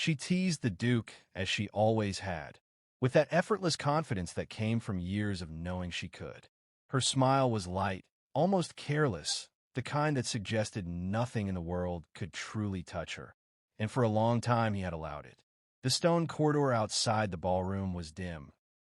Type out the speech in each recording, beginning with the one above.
She teased the Duke as she always had, with that effortless confidence that came from years of knowing she could. Her smile was light, almost careless, the kind that suggested nothing in the world could truly touch her. And for a long time he had allowed it. The stone corridor outside the ballroom was dim,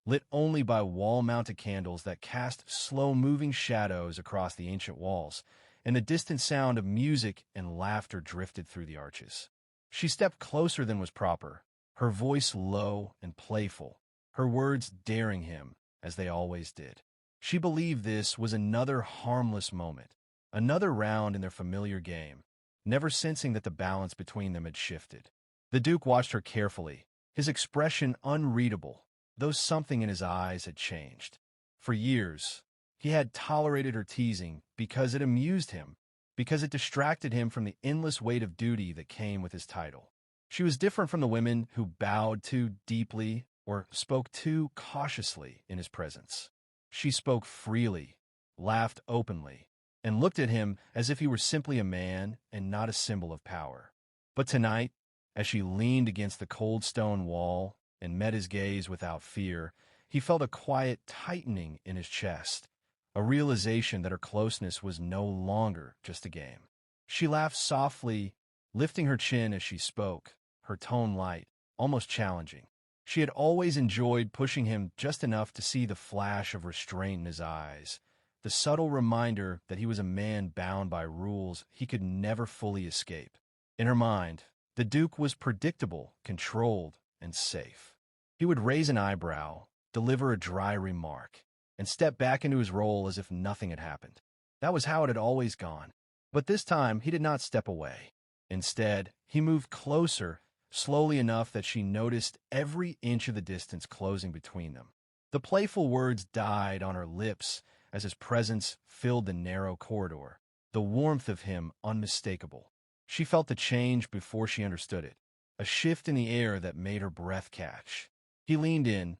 lit only by wall-mounted candles that cast slow-moving shadows across the ancient walls, and the distant sound of music and laughter drifted through the arches. She stepped closer than was proper, her voice low and playful, her words daring him, as they always did. She believed this was another harmless moment, another round in their familiar game, never sensing that the balance between them had shifted. The Duke watched her carefully, his expression unreadable, though something in his eyes had changed. For years, he had tolerated her teasing because it amused him, because it distracted him from the endless weight of duty that came with his title. She was different from the women who bowed too deeply or spoke too cautiously in his presence. She spoke freely, laughed openly, and looked at him as if he were simply a man and not a symbol of power. But tonight, as she leaned against the cold stone wall and met his gaze without fear, he felt a quiet tightening in his chest, a realization that her closeness was no longer just a game. She laughed softly, lifting her chin as she spoke, her tone light, almost challenging. She had always enjoyed pushing him just enough to see the flash of restraint in his eyes, the subtle reminder that he was a man bound by rules he could never fully escape. In her mind, the Duke was predictable, controlled, and safe. He would raise an eyebrow, deliver a dry remark, and step back into his role as if nothing had happened. That was how it had always gone. But this time, he did not step away. Instead, he moved closer, slowly enough that she noticed every inch of the distance closing between them. The playful words died on her lips as his presence filled the narrow corridor, the warmth of him unmistakable. She felt the change before she understood it, a shift in the air that made her breath catch. He leaned in,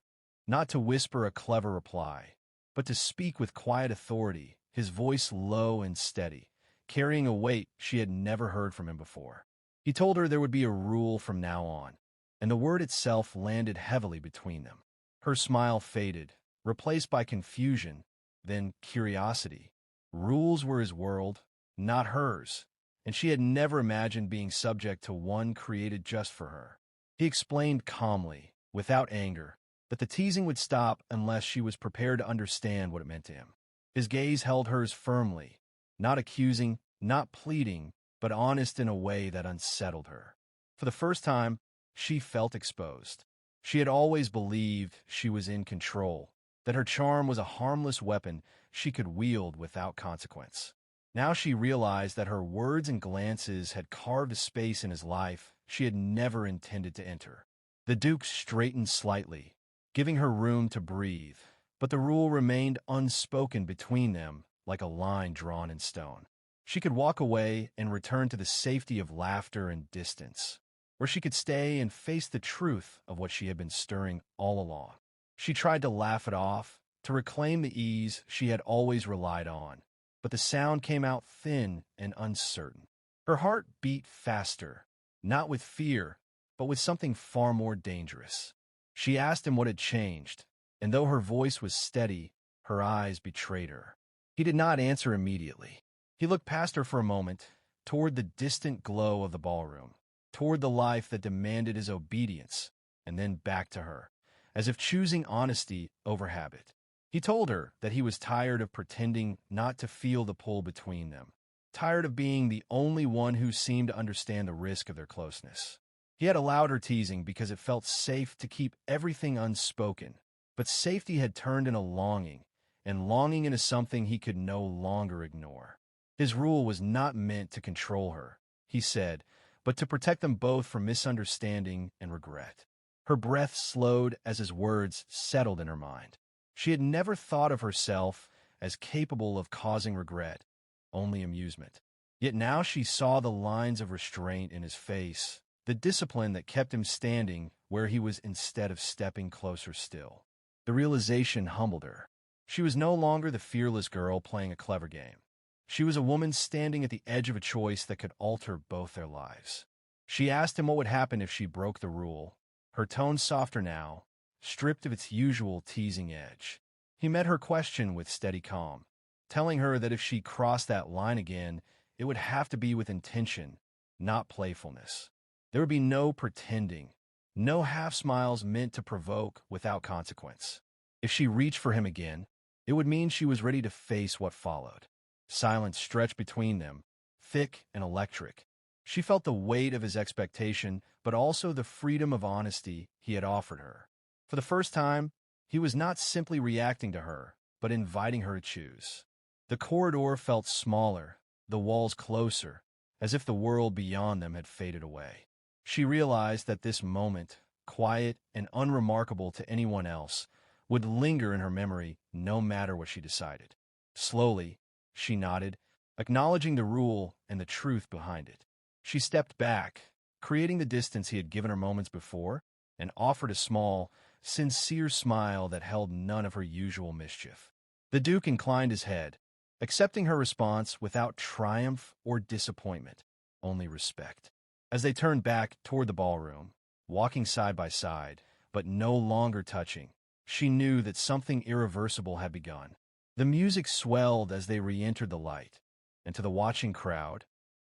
not to whisper a clever reply, but to speak with quiet authority, his voice low and steady, carrying a weight she had never heard from him before. He told her there would be a rule from now on, and the word itself landed heavily between them. Her smile faded, replaced by confusion, then curiosity. Rules were his world, not hers, and she had never imagined being subject to one created just for her. He explained calmly, without anger, that the teasing would stop unless she was prepared to understand what it meant to him. His gaze held hers firmly, not accusing, not pleading, but honest in a way that unsettled her. For the first time, she felt exposed. She had always believed she was in control, that her charm was a harmless weapon she could wield without consequence. Now she realized that her words and glances had carved a space in his life she had never intended to enter. The Duke straightened slightly, giving her room to breathe, but the rule remained unspoken between them like a line drawn in stone. She could walk away and return to the safety of laughter and distance, where she could stay and face the truth of what she had been stirring all along. She tried to laugh it off, to reclaim the ease she had always relied on, but the sound came out thin and uncertain. Her heart beat faster, not with fear, but with something far more dangerous. She asked him what had changed, and though her voice was steady, her eyes betrayed her. He did not answer immediately. He looked past her for a moment, toward the distant glow of the ballroom, toward the life that demanded his obedience, and then back to her, as if choosing honesty over habit. He told her that he was tired of pretending not to feel the pull between them, tired of being the only one who seemed to understand the risk of their closeness. He had allowed her teasing because it felt safe to keep everything unspoken, but safety had turned into longing, and longing into something he could no longer ignore. His rule was not meant to control her, he said, but to protect them both from misunderstanding and regret. Her breath slowed as his words settled in her mind. She had never thought of herself as capable of causing regret, only amusement. Yet now she saw the lines of restraint in his face, the discipline that kept him standing where he was instead of stepping closer still. The realization humbled her. She was no longer the fearless girl playing a clever game. She was a woman standing at the edge of a choice that could alter both their lives. She asked him what would happen if she broke the rule, her tone softer now, stripped of its usual teasing edge. He met her question with steady calm, telling her that if she crossed that line again, it would have to be with intention, not playfulness. There would be no pretending, no half-smiles meant to provoke without consequence. If she reached for him again, it would mean she was ready to face what followed. Silence stretched between them, thick and electric. She felt the weight of his expectation, but also the freedom of honesty he had offered her. For the first time, he was not simply reacting to her, but inviting her to choose. The corridor felt smaller, the walls closer, as if the world beyond them had faded away. She realized that this moment, quiet and unremarkable to anyone else, would linger in her memory no matter what she decided. Slowly, she nodded, acknowledging the rule and the truth behind it. She stepped back, creating the distance he had given her moments before, and offered a small, sincere smile that held none of her usual mischief. The Duke inclined his head, accepting her response without triumph or disappointment, only respect. As they turned back toward the ballroom, walking side by side, but no longer touching, she knew that something irreversible had begun. The music swelled as they re-entered the light, and to the watching crowd,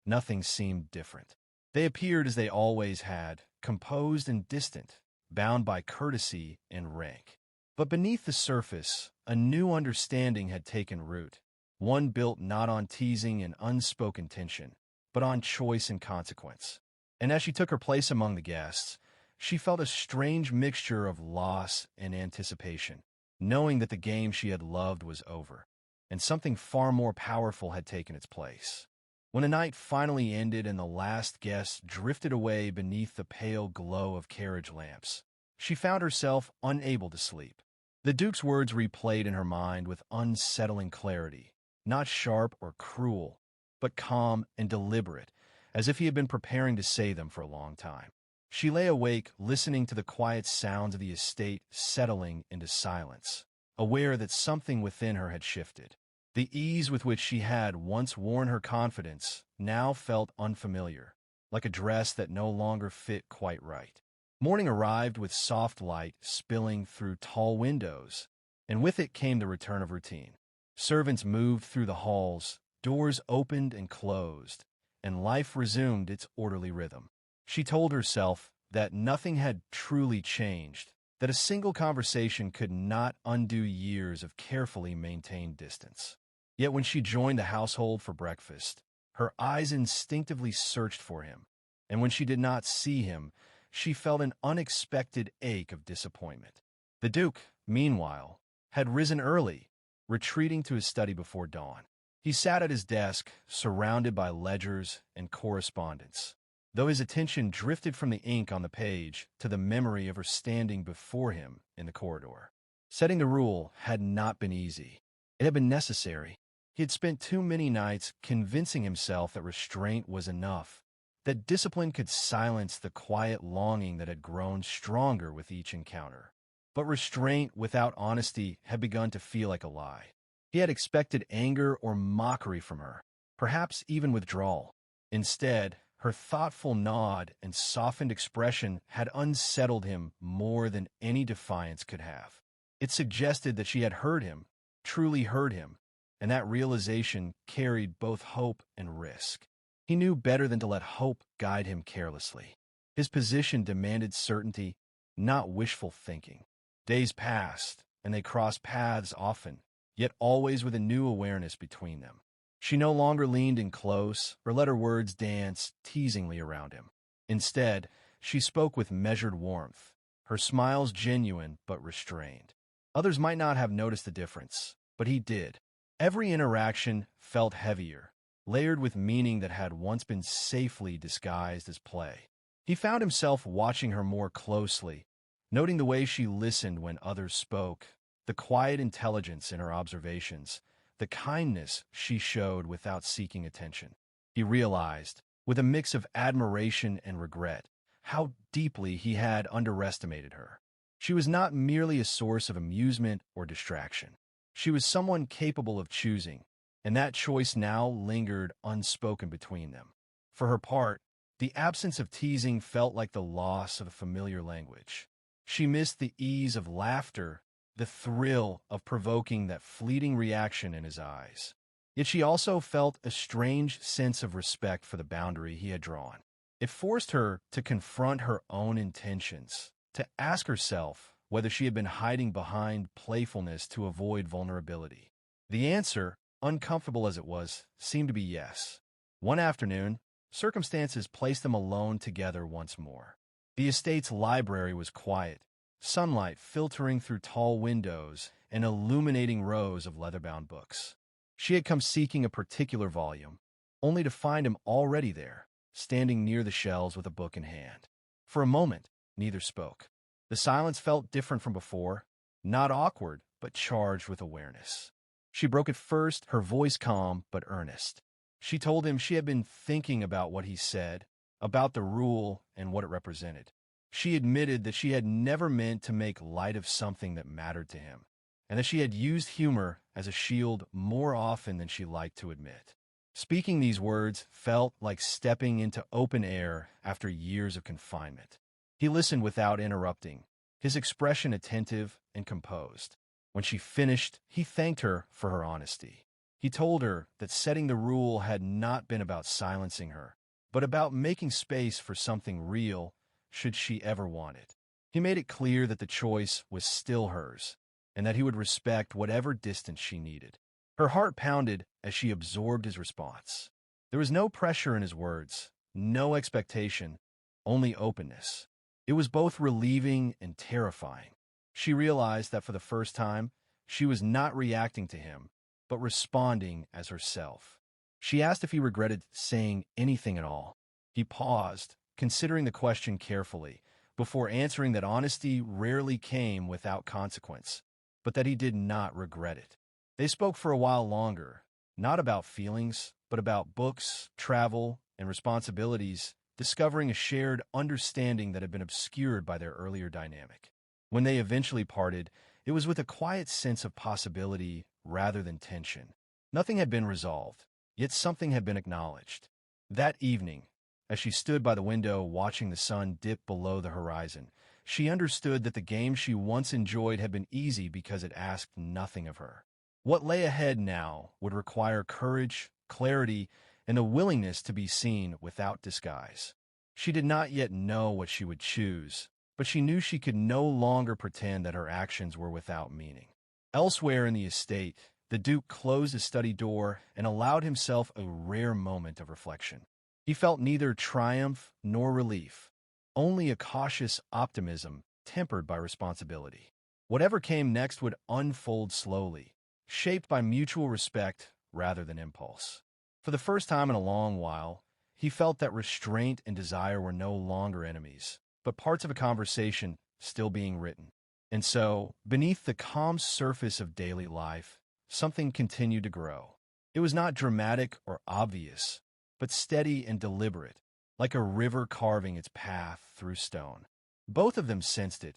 nothing seemed different. They appeared as they always had, composed and distant, bound by courtesy and rank. But beneath the surface, a new understanding had taken root, one built not on teasing and unspoken tension, but on choice and consequence. And as she took her place among the guests, she felt a strange mixture of loss and anticipation, knowing that the game she had loved was over, and something far more powerful had taken its place. When the night finally ended and the last guest drifted away beneath the pale glow of carriage lamps, she found herself unable to sleep. The Duke's words replayed in her mind with unsettling clarity, not sharp or cruel, but calm and deliberate, as if he had been preparing to say them for a long time. She lay awake, listening to the quiet sounds of the estate settling into silence, aware that something within her had shifted. The ease with which she had once worn her confidence now felt unfamiliar, like a dress that no longer fit quite right. Morning arrived with soft light spilling through tall windows, and with it came the return of routine. Servants moved through the halls, doors opened and closed, and life resumed its orderly rhythm. She told herself that nothing had truly changed, that a single conversation could not undo years of carefully maintained distance. Yet when she joined the household for breakfast, her eyes instinctively searched for him, and when she did not see him, she felt an unexpected ache of disappointment. The Duke, meanwhile, had risen early, retreating to his study before dawn. He sat at his desk, surrounded by ledgers and correspondence, though his attention drifted from the ink on the page to the memory of her standing before him in the corridor. Setting the rule had not been easy. It had been necessary. He had spent too many nights convincing himself that restraint was enough, that discipline could silence the quiet longing that had grown stronger with each encounter. But restraint without honesty had begun to feel like a lie. He had expected anger or mockery from her, perhaps even withdrawal. Instead, her thoughtful nod and softened expression had unsettled him more than any defiance could have. It suggested that she had heard him, truly heard him, and that realization carried both hope and risk. He knew better than to let hope guide him carelessly. His position demanded certainty, not wishful thinking. Days passed, and they crossed paths often, yet always with a new awareness between them. She no longer leaned in close or let her words dance teasingly around him. Instead, she spoke with measured warmth, her smiles genuine but restrained. Others might not have noticed the difference, but he did. Every interaction felt heavier, layered with meaning that had once been safely disguised as play. He found himself watching her more closely, noting the way she listened when others spoke, the quiet intelligence in her observations, the kindness she showed without seeking attention. He realized, with a mix of admiration and regret, how deeply he had underestimated her. She was not merely a source of amusement or distraction. She was someone capable of choosing, and that choice now lingered unspoken between them. For her part, The absence of teasing felt like the loss of a familiar language. She missed the ease of laughter, the thrill of provoking that fleeting reaction in his eyes. Yet she also felt a strange sense of respect for the boundary he had drawn. It forced her to confront her own intentions, to ask herself whether she had been hiding behind playfulness to avoid vulnerability. The answer, uncomfortable as it was, seemed to be yes. One afternoon, circumstances placed them alone together once more. The estate's library was quiet, sunlight filtering through tall windows and illuminating rows of leather-bound books. She had come seeking a particular volume, only to find him already there, standing near the shelves with a book in hand. For a moment, neither spoke. The silence felt different from before, not awkward, but charged with awareness. She broke it first, her voice calm but earnest. She told him she had been thinking about what he said, about the rule and what it represented. She admitted that she had never meant to make light of something that mattered to him, and that she had used humor as a shield more often than she liked to admit. Speaking these words felt like stepping into open air after years of confinement. He listened without interrupting, his expression attentive and composed. When she finished, he thanked her for her honesty. He told her that setting the rule had not been about silencing her, but about making space for something real should she ever want it. He made it clear that the choice was still hers, and that he would respect whatever distance she needed. Her heart pounded as she absorbed his response. There was no pressure in his words, no expectation, only openness. It was both relieving and terrifying. She realized that for the first time, she was not reacting to him, but responding as herself. She asked if he regretted saying anything at all. He paused, considering the question carefully, before answering that honesty rarely came without consequence, but that he did not regret it. They spoke for a while longer, not about feelings, but about books, travel, and responsibilities, discovering a shared understanding that had been obscured by their earlier dynamic. When they eventually parted, it was with a quiet sense of possibility rather than tension. Nothing had been resolved, yet something had been acknowledged. That evening, as she stood by the window watching the sun dip below the horizon, she understood that the game she once enjoyed had been easy because it asked nothing of her. What lay ahead now would require courage, clarity, and a willingness to be seen without disguise. She did not yet know what she would choose, but she knew she could no longer pretend that her actions were without meaning. Elsewhere in the estate, the Duke closed his study door and allowed himself a rare moment of reflection. He felt neither triumph nor relief, only a cautious optimism tempered by responsibility. Whatever came next would unfold slowly, shaped by mutual respect rather than impulse. For the first time in a long while, he felt that restraint and desire were no longer enemies, but parts of a conversation still being written. And so, beneath the calm surface of daily life, something continued to grow. It was not dramatic or obvious, but steady and deliberate, like a river carving its path through stone. Both of them sensed it,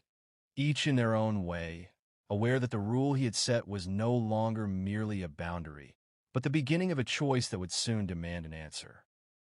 each in their own way, aware that the rule he had set was no longer merely a boundary, but the beginning of a choice that would soon demand an answer.